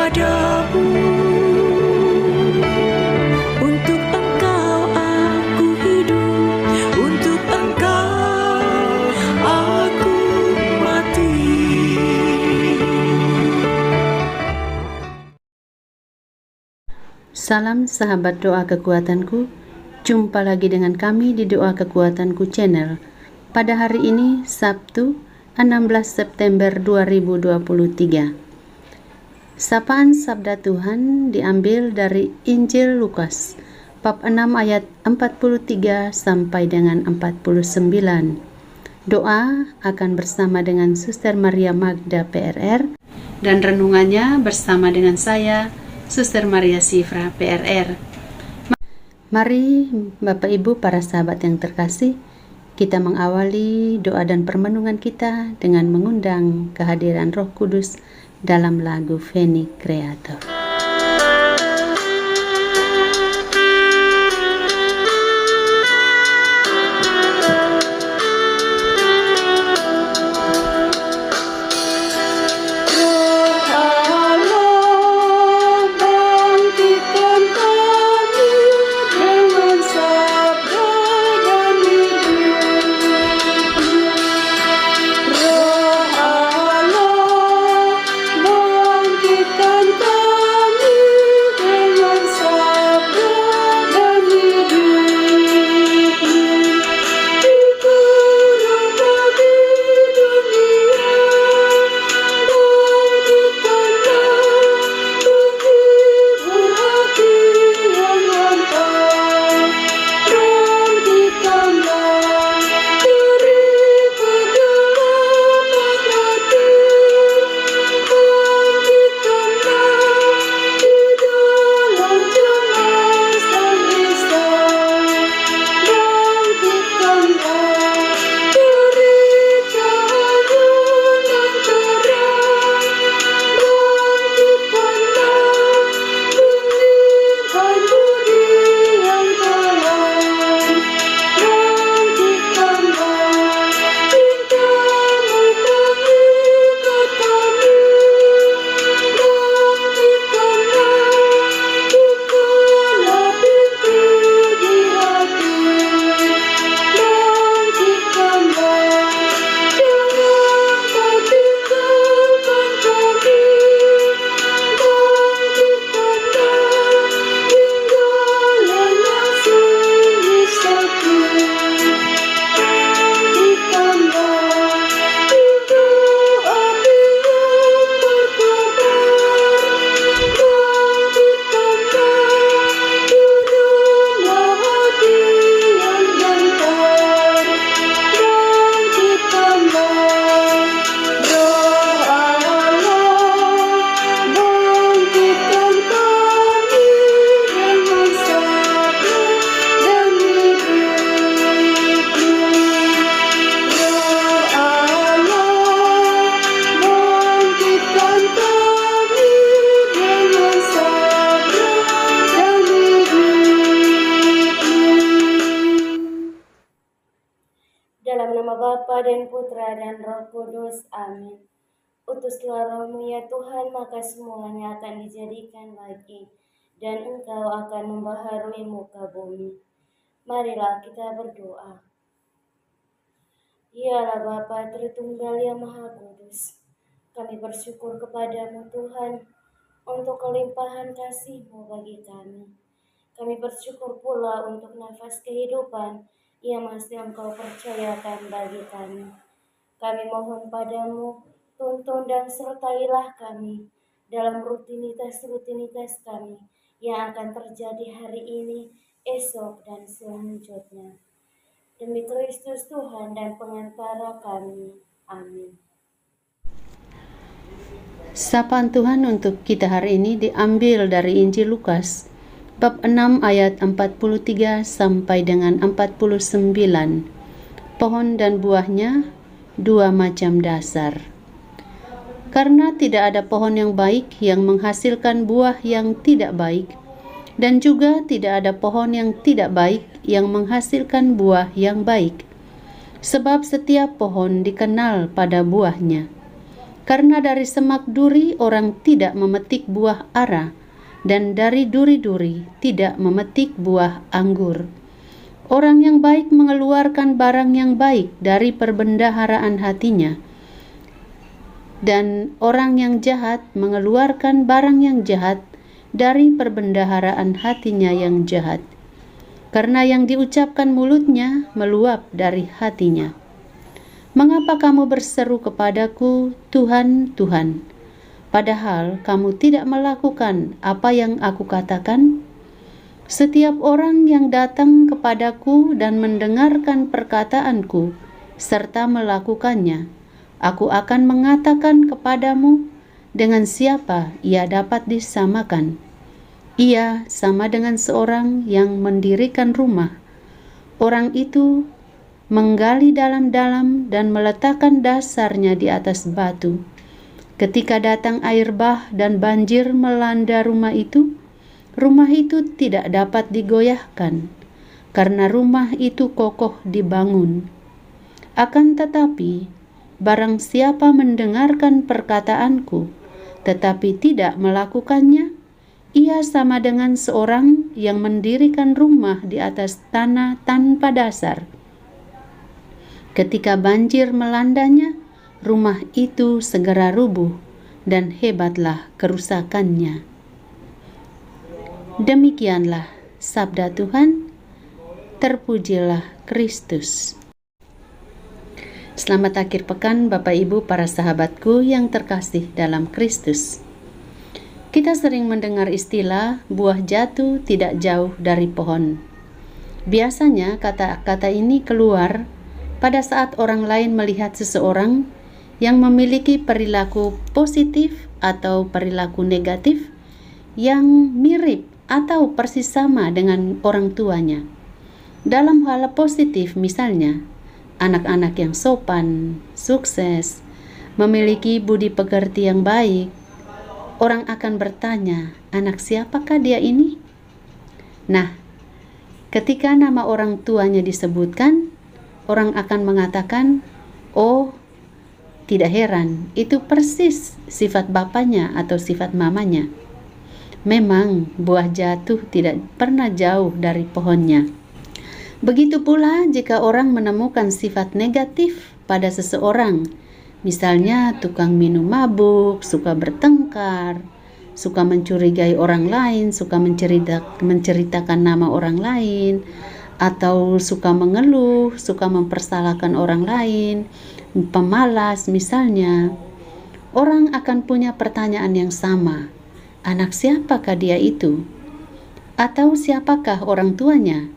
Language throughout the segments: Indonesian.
kepadamu. Untuk Engkau aku hidup, untuk Engkau aku mati. Salam sahabat doa kekuatanku, jumpa lagi dengan kami di Doa Kekuatanku Channel. Pada hari ini, Sabtu 16 September 2023. Sapaan Sabda Tuhan diambil dari Injil Lukas, bab 6 ayat 43 sampai dengan 49. Doa akan bersama dengan Suster Maria Magda PRR, dan renungannya bersama dengan saya, Suster Maria Sifra PRR. Mari Bapak Ibu para sahabat yang terkasih, kita mengawali doa dan permenungan kita dengan mengundang kehadiran Roh Kudus dalam lagu Veni Creator. Dalam nama Bapa dan Putra dan Roh Kudus, amin. Utuslah Roh-Mu ya Tuhan, maka semuanya akan dijadikan lagi, dan Engkau akan membaharui muka bumi. Marilah kita berdoa. Ya Bapa Tritunggal yang Maha Kudus, kami bersyukur kepadamu Tuhan, untuk kelimpahan kasih-Mu bagi kami. Kami bersyukur pula untuk nafas kehidupan yang masih Engkau percayakan bagi kami. Kami mohon padamu, tuntun dan sertailah kami dalam rutinitas kami yang akan terjadi hari ini, esok, dan selanjutnya. Demi Kristus Tuhan dan pengantara kami. Amin. Sapaan Tuhan untuk kita hari ini diambil dari Injil Lukas, bab 6 ayat 43 sampai dengan 49. Pohon dan buahnya, dua macam dasar. Karena tidak ada pohon yang baik yang menghasilkan buah yang tidak baik, dan juga tidak ada pohon yang tidak baik yang menghasilkan buah yang baik. Sebab setiap pohon dikenal pada buahnya. Karena dari semak duri orang tidak memetik buah ara, dan dari duri-duri tidak memetik buah anggur. Orang yang baik mengeluarkan barang yang baik dari perbendaharaan hatinya, dan orang yang jahat mengeluarkan barang yang jahat dari perbendaharaan hatinya yang jahat. Karena yang diucapkan mulutnya meluap dari hatinya. Mengapa kamu berseru kepadaku, Tuhan, Tuhan, padahal kamu tidak melakukan apa yang aku katakan? Setiap orang yang datang kepadaku dan mendengarkan perkataanku, serta melakukannya, aku akan mengatakan kepadamu, dengan siapa ia dapat disamakan. Ia sama dengan seorang yang mendirikan rumah. Orang itu menggali dalam-dalam dan meletakkan dasarnya di atas batu. Ketika datang air bah dan banjir melanda rumah itu tidak dapat digoyahkan, karena rumah itu kokoh dibangun. Akan tetapi, barang siapa mendengarkan perkataanku, tetapi tidak melakukannya, ia sama dengan seorang yang mendirikan rumah di atas tanah tanpa dasar. Ketika banjir melandanya, rumah itu segera rubuh dan hebatlah kerusakannya. Demikianlah sabda Tuhan. Terpujilah Kristus. Selamat akhir pekan Bapak Ibu para sahabatku yang terkasih dalam Kristus. Kita sering mendengar istilah buah jatuh tidak jauh dari pohon. Biasanya kata-kata ini keluar pada saat orang lain melihat seseorang yang memiliki perilaku positif atau perilaku negatif yang mirip atau persis sama dengan orang tuanya. Dalam hal positif misalnya, anak-anak yang sopan, sukses, memiliki budi pekerti yang baik, orang akan bertanya, anak siapakah dia ini? Nah, ketika nama orang tuanya disebutkan, orang akan mengatakan, oh, tidak heran, itu persis sifat bapaknya atau sifat mamanya. Memang buah jatuh tidak pernah jauh dari pohonnya. Begitu pula jika orang menemukan sifat negatif pada seseorang, misalnya tukang minum mabuk, suka bertengkar, suka mencurigai orang lain, suka menceritakan nama orang lain, atau suka mengeluh, suka mempersalahkan orang lain, pemalas misalnya, orang akan punya pertanyaan yang sama. Anak siapakah dia itu? Atau siapakah orang tuanya?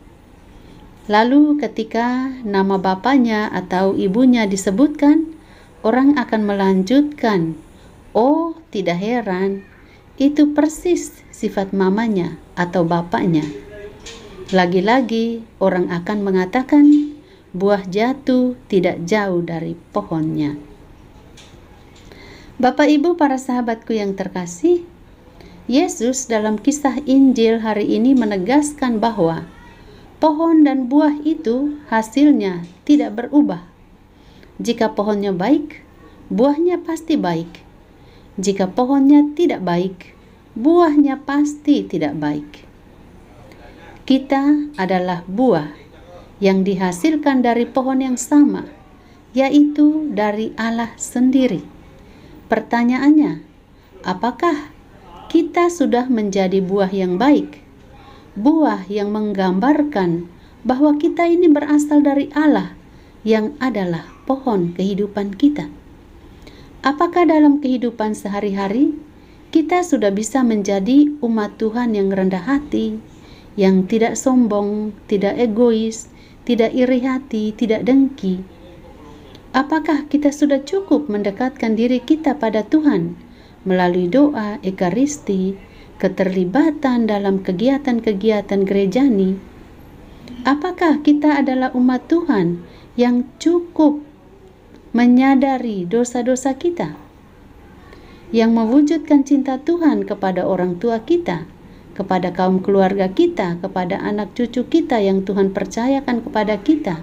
Lalu ketika nama bapaknya atau ibunya disebutkan, orang akan melanjutkan, oh tidak heran, itu persis sifat mamanya atau bapaknya. Lagi-lagi orang akan mengatakan buah jatuh tidak jauh dari pohonnya. Bapak Ibu para sahabatku yang terkasih, Yesus dalam kisah Injil hari ini menegaskan bahwa pohon dan buah itu hasilnya tidak berubah. Jika pohonnya baik, buahnya pasti baik. Jika pohonnya tidak baik, buahnya pasti tidak baik. Kita adalah buah yang dihasilkan dari pohon yang sama, yaitu dari Allah sendiri. Pertanyaannya, apakah kita sudah menjadi buah yang baik? Buah yang menggambarkan bahwa kita ini berasal dari Allah yang adalah pohon kehidupan kita. Apakah dalam kehidupan sehari-hari kita sudah bisa menjadi umat Tuhan yang rendah hati, yang tidak sombong, tidak egois, tidak iri hati, tidak dengki? Apakah kita sudah cukup mendekatkan diri kita pada Tuhan melalui doa, ekaristi, keterlibatan dalam kegiatan-kegiatan gerejani? Apakah kita adalah umat Tuhan yang cukup menyadari dosa-dosa kita, yang mewujudkan cinta Tuhan kepada orang tua kita, kepada kaum keluarga kita, kepada anak cucu kita yang Tuhan percayakan kepada kita,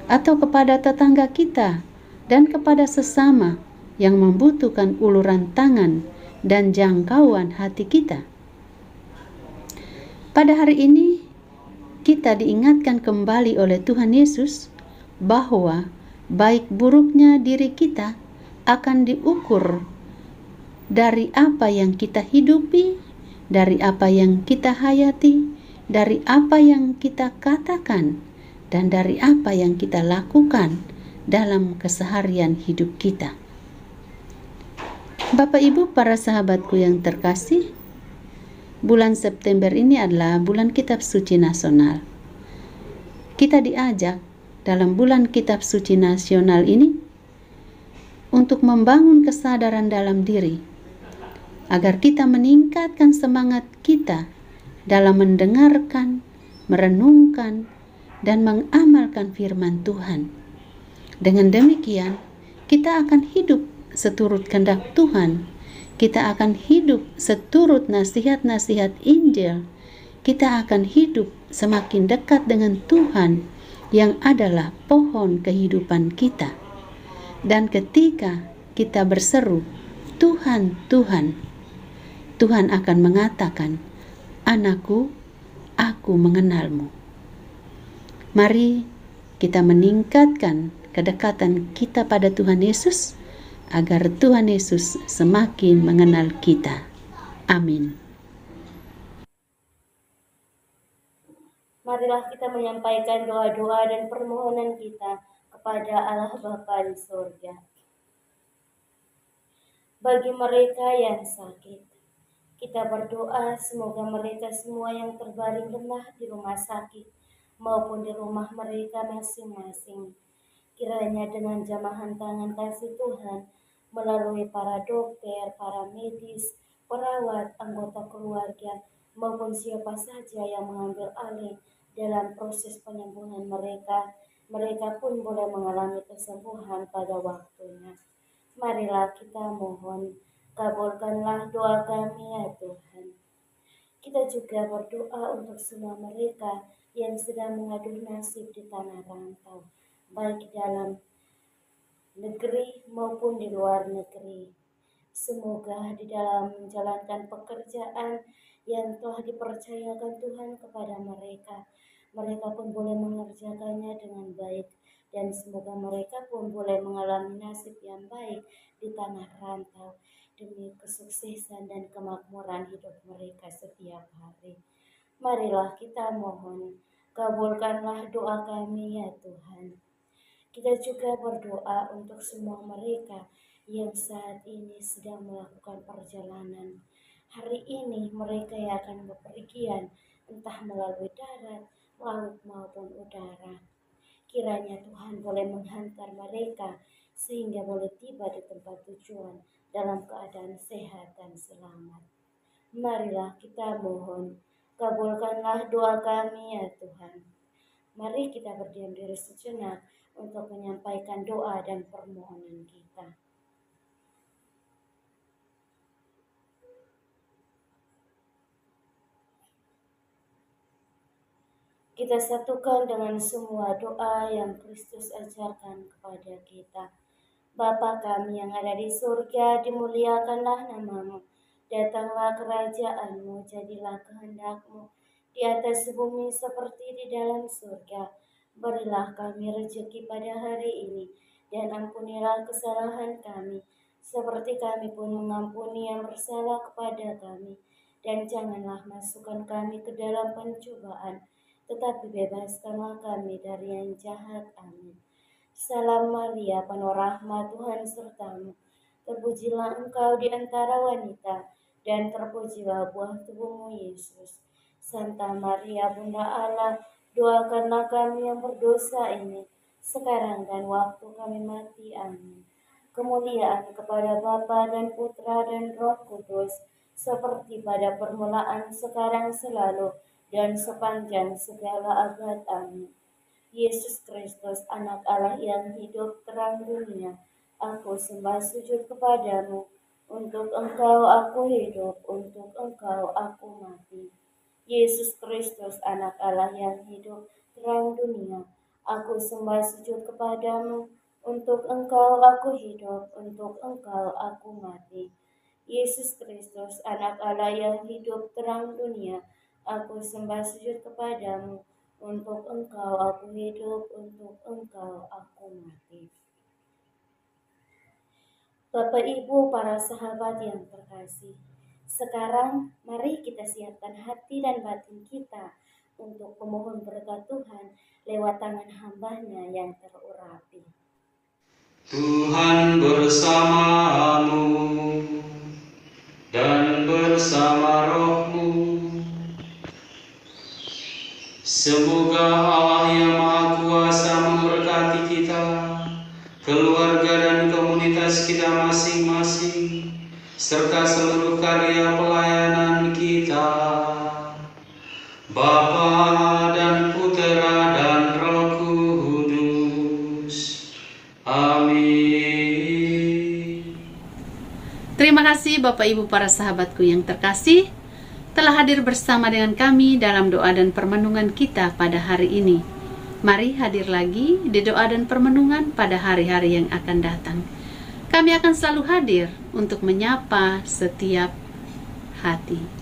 atau kepada tetangga kita dan kepada sesama yang membutuhkan uluran tangan dan jangkauan hati kita. Pada hari ini, kita diingatkan kembali oleh Tuhan Yesus bahwa baik buruknya diri kita akan diukur dari apa yang kita hidupi, dari apa yang kita hayati, dari apa yang kita katakan, dan dari apa yang kita lakukan dalam keseharian hidup kita. Bapak Ibu, para sahabatku yang terkasih, bulan September ini adalah bulan Kitab Suci Nasional. Kita diajak dalam bulan Kitab Suci Nasional ini untuk membangun kesadaran dalam diri, agar kita meningkatkan semangat kita dalam mendengarkan, merenungkan, dan mengamalkan firman Tuhan. Dengan demikian, kita akan hidup seturut kehendak Tuhan. Kita akan hidup seturut nasihat-nasihat Injil. Kita akan hidup semakin dekat dengan Tuhan yang adalah pohon kehidupan kita. Dan ketika kita berseru, Tuhan, Tuhan, Tuhan akan mengatakan, anakku, aku mengenalmu. Mari kita meningkatkan kedekatan kita pada Tuhan Yesus, agar Tuhan Yesus semakin mengenal kita. Amin. Marilah kita menyampaikan doa-doa dan permohonan kita kepada Allah Bapa di surga. Bagi mereka yang sakit, kita berdoa semoga mereka semua yang terbaring lemah di rumah sakit maupun di rumah mereka masing-masing, kiranya dengan jamahan tangan kasih Tuhan, melalui para dokter, para medis, perawat, anggota keluarga, maupun siapa saja yang mengambil alih dalam proses penyembuhan mereka, mereka pun boleh mengalami kesembuhan pada waktunya. Marilah kita mohon, kabulkanlah doa kami ya Tuhan. Kita juga berdoa untuk semua mereka yang sedang mengaduh nasib di tanah rantau, baik dalam negeri maupun di luar negeri. Semoga di dalam menjalankan pekerjaan yang telah dipercayakan Tuhan kepada mereka, mereka pun boleh mengerjakannya dengan baik, dan semoga mereka pun boleh mengalami nasib yang baik di tanah rantau demi kesuksesan dan kemakmuran hidup mereka setiap hari. Marilah kita mohon, kabulkanlah doa kami ya Tuhan. Kita juga berdoa untuk semua mereka yang saat ini sedang melakukan perjalanan. Hari ini mereka yang akan bepergian, entah melalui darat, laut maupun udara. Kiranya Tuhan boleh menghantar mereka sehingga boleh tiba di tempat tujuan dalam keadaan sehat dan selamat. Marilah kita mohon, kabulkanlah doa kami ya Tuhan. Mari kita berdiam diri sejenak untuk menyampaikan doa dan permohonan kita. Kita satukan dengan semua doa yang Kristus ajarkan kepada kita. Bapa kami yang ada di surga, dimuliakanlah namamu. Datanglah kerajaanmu, jadilah kehendakmu di atas bumi seperti di dalam surga. Berilah kami rezeki pada hari ini, dan ampunilah kesalahan kami, seperti kami pun mengampuni yang bersalah kepada kami. Dan janganlah masukkan kami ke dalam pencobaan, tetapi bebaskanlah kami dari yang jahat. Amin. Salam Maria, penuh rahmat, Tuhan sertamu. Terpujilah engkau di antara wanita, dan terpujilah buah tubuhmu, Yesus. Santa Maria, Bunda Allah, doakanlah kami yang berdosa ini, sekarang dan waktu kami mati. Amin. Kemuliaan kepada Bapa dan Putra dan Roh Kudus, seperti pada permulaan, sekarang, selalu, dan sepanjang segala abad. Amin. Yesus Kristus, anak Allah yang hidup, terang dunia, aku sembah sujud kepadamu. Untuk engkau aku hidup, untuk engkau aku mati. Yesus Kristus, anak Allah yang hidup, terang dunia, aku sembah sujud kepadamu. Untuk Engkau aku hidup, untuk Engkau aku mati. Yesus Kristus, anak Allah yang hidup terang dunia, aku sembah sujud kepadamu. Untuk Engkau aku hidup, untuk Engkau aku mati. Bapak Ibu para sahabat yang terkasih, sekarang mari kita siapkan hati dan batin kita untuk memohon berkat Tuhan lewat tangan hamba-Nya yang terurapi. Tuhan bersamamu dan bersama rohmu. Semoga Allah yang Maha Kuasa memberkati kita, keluarga dan komunitas kita masing-masing, serta seluruh karya pelayanan kita. Bapa dan Putera dan Roh Kudus. Amin. Terima kasih Bapak Ibu para sahabatku yang terkasih telah hadir bersama dengan kami dalam doa dan permenungan kita pada hari ini. Mari hadir lagi di doa dan permenungan pada hari-hari yang akan datang. Kami akan selalu hadir untuk menyapa setiap hati.